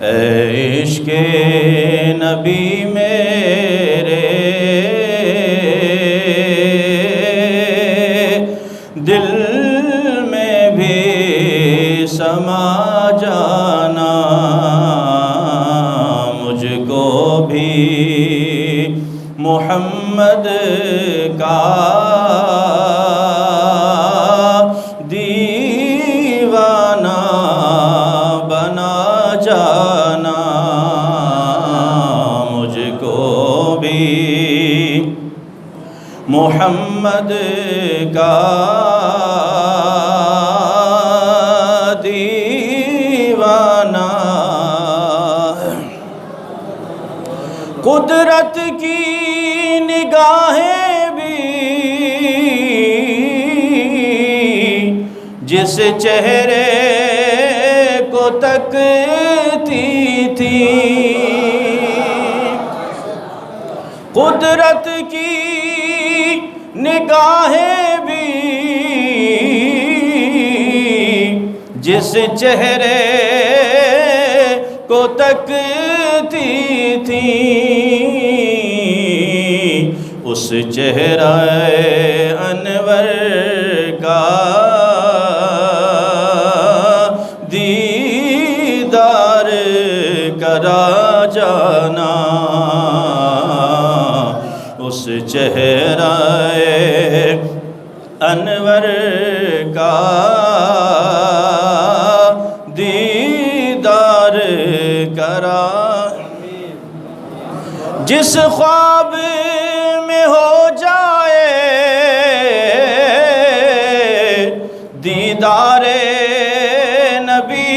اے عشق نبی میرے دل میں بھی سما جانا، مجھ کو بھی محمد کا دیوانہ بنا جانا، مجھ کو بھی محمد کا دیوانہ۔ قدرت کی نگاہیں بھی جس چہرے کو تکتی تھی، قدرت کی نگاہیں بھی جس چہرے کو تکتی تھی، اس چہرہ انور کا دیدار کرا جانا، اس چہرہ انور کا دیدار کرا۔ جس خواب میں ہو جائے دیدار نبی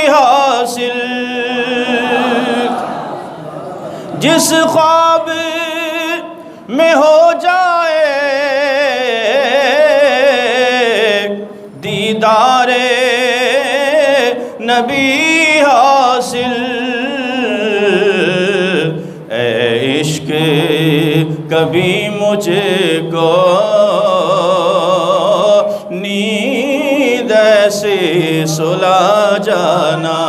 حاصل، جس خواب میں ہو جائے دیدار نبی حاصل، اے عشق کبھی مجھ کو نیند ایسی سلا جانا،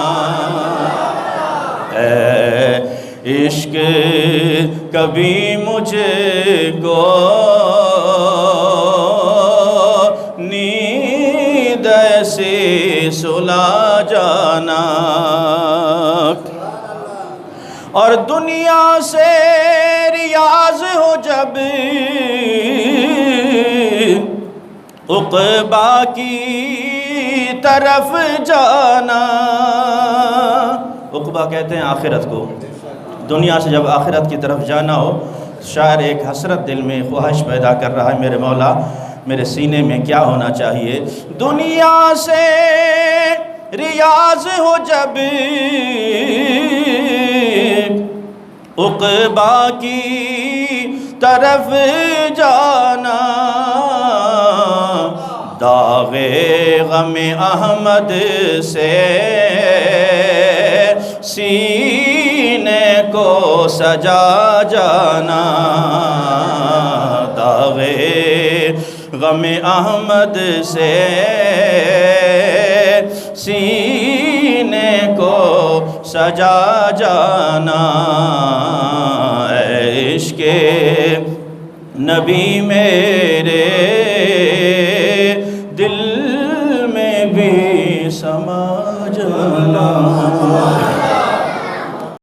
اے عشق کبھی مجھ کو نیند ایسی سلا جانا، اور دنیا سے ریاض ہو جب عقبہ کی طرف جانا۔ عقبہ کہتے ہیں آخرت کو، دنیا سے جب آخرت کی طرف جانا ہو، شاعر ایک حسرت دل میں خواہش پیدا کر رہا ہے، میرے مولا میرے سینے میں کیا ہونا چاہیے؟ دنیا سے ریاض ہو جب عقبہ کی طرف جانا، داغ غم احمد سے سینے کو سجا جانا، داغ غم احمد سے سینے کو سجا جانا، اے عشق نبی میرے دل میں بھی سما جانا۔